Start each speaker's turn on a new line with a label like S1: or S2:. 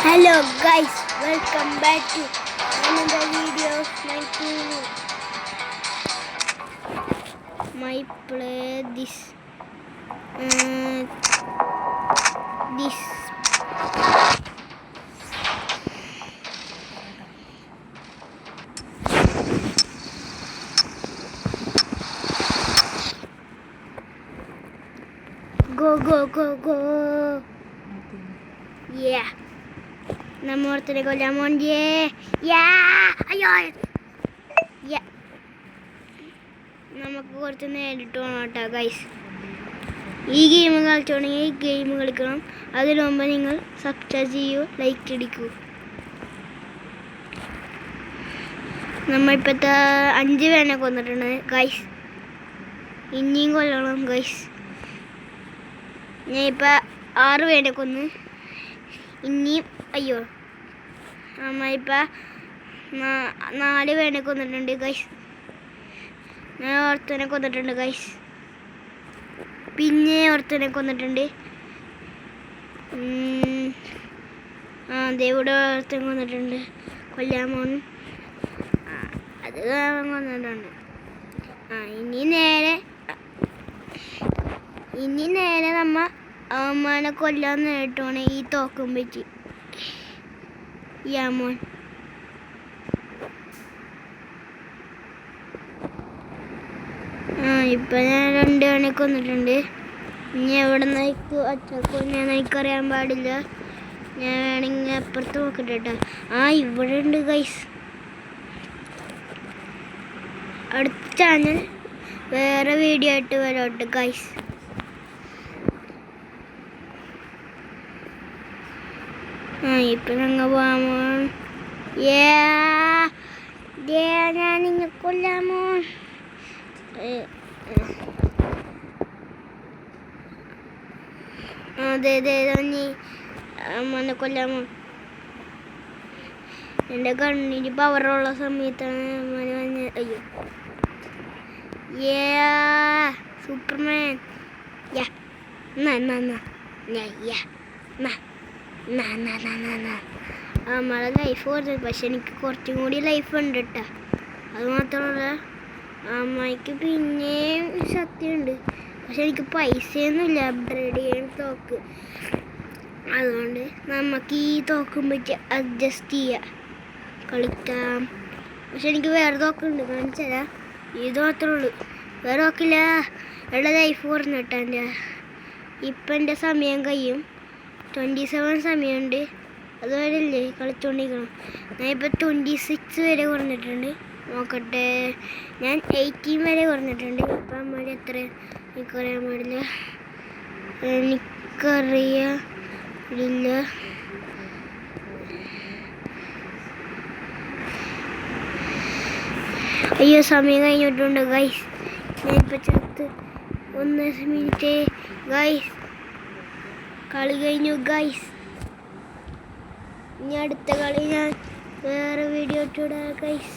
S1: Hello guys, welcome back to another video of my play this go yeah. Namortene kollamoon അയ്യോ നമുക്ക് കുറച്ച് നേരിട്ട് പോകണം കേട്ടോ ഗൈസ്. ഈ ഗെയിം കളിച്ചോണെങ്കിൽ ഈ ഗെയിം കളിക്കണം. അതിനു മുമ്പ് നിങ്ങൾ സബ്സ്ക്രൈബ് ചെയ്യൂ, ലൈക്ക് അടിക്കൂ. നമ്മളിപ്പോഴത്തെ 5 പേരെ കൊന്നിട്ടുണ്ട് ഗൈസ്. ഇനിയും കൊല്ലണം ഗൈസ്. ഞാൻ ഇപ്പം 6 പേരെ കൊന്ന്. ഇനിയും അയ്യോ നമ്മളിപ്പോൾ 4 പേരെ കൊന്നിട്ടുണ്ട് ഗൈസ്. ഞാൻ ഓർത്തനെ കൊന്നിട്ടുണ്ട് ഗൈസ്. പിന്നെ ഓർത്തനെ കൊന്നിട്ടുണ്ട്. ഇവിടെ ഓർത്തൻ കൊന്നിട്ടുണ്ട്. കൊല്ലാമോൻ അത് കൊന്നിട്ടുണ്ട്. ഇനി നേരെ നമ്മ അവന്മാരെ കൊല്ലാൻ നേരിട്ടാണ് ഈ തോക്കും പറ്റി. യാമോൻ ഇപ്പം ഞാൻ 2 പേരെ കൊന്നിട്ടുണ്ട്. ഇനി എവിടെ നയിക്കും അച്ചക്കോ ഞാൻ നയിക്കറിയാൻ പാടില്ല. ഞാൻ വേണമെങ്കിൽ അപ്പുറത്ത് നോക്കട്ടെ കേട്ടോ. ഇവിടെ ഉണ്ട് ഗൈസ്. അടുത്ത ചാനൽ വേറെ വീഡിയോ ആയിട്ട് വരാട്ടെ ഗൈസ്. ഇപ്പം ഞങ്ങൾ പോകാമോ? ഞാൻ നിങ്ങൾ കൊല്ലാമോ? അതെ നീ അമ്മനെ കൊല്ലാമോ? എൻ്റെ കണ്ണിന് പവറുള്ള സമയത്താണ് അമ്മനെ വന്ന്. അയ്യോ സൂപ്പർമാൻ നമ്മളെ ലൈഫ് കുറഞ്ഞത്. പക്ഷെ എനിക്ക് കുറച്ചും കൂടി ലൈഫ് ഉണ്ട് കേട്ടോ. അത് മാത്രമല്ല അമ്മയ്ക്ക് പിന്നെയും ശക്തിയുണ്ട്. പക്ഷെ എനിക്ക് പൈസയൊന്നുമില്ല അപ്ഗ്രേഡ് ചെയ്യാൻ തോക്ക്. അതുകൊണ്ട് നമുക്ക് ഈ തോക്കും പറ്റി അഡ്ജസ്റ്റ് ചെയ്യാം, കളിക്കാം. പക്ഷെ എനിക്ക് വേറെ തോക്കുണ്ട്, കാണിച്ചു തരാം. ഇത് മാത്രമേ ഉള്ളൂ, വേറെ തോക്കില്ല. എൻ്റെ ലൈഫ് കുറഞ്ഞു കേട്ടോ. ഇപ്പം എൻ്റെ സമയം കഴിയും. 27 സമയമുണ്ട്. അതുവരെ അല്ലേ കളിച്ചുകൊണ്ടിരിക്കണം. ഞാൻ ഇപ്പം 26 വരെ കുറഞ്ഞിട്ടുണ്ട്. നോക്കട്ടെ, ഞാൻ 18 വരെ കുറഞ്ഞിട്ടുണ്ട്. ഇപ്പം അമ്മ എത്ര എനിക്കറിയാൻ പാടില്ല. എനിക്കറിയില്ല. അയ്യോ സമയം കഴിഞ്ഞിട്ടുണ്ട് ഗൈസ്. ഞാൻ ഇപ്പം ചത്ത് 1 മിനിറ്റ് ഗൈസ്. കളി കഴിഞ്ഞു ഗൈസ്. ഇനി അടുത്ത കളി ഞാൻ വേറെ വീഡിയോ ഇട്ടിടാം ഗൈസ്.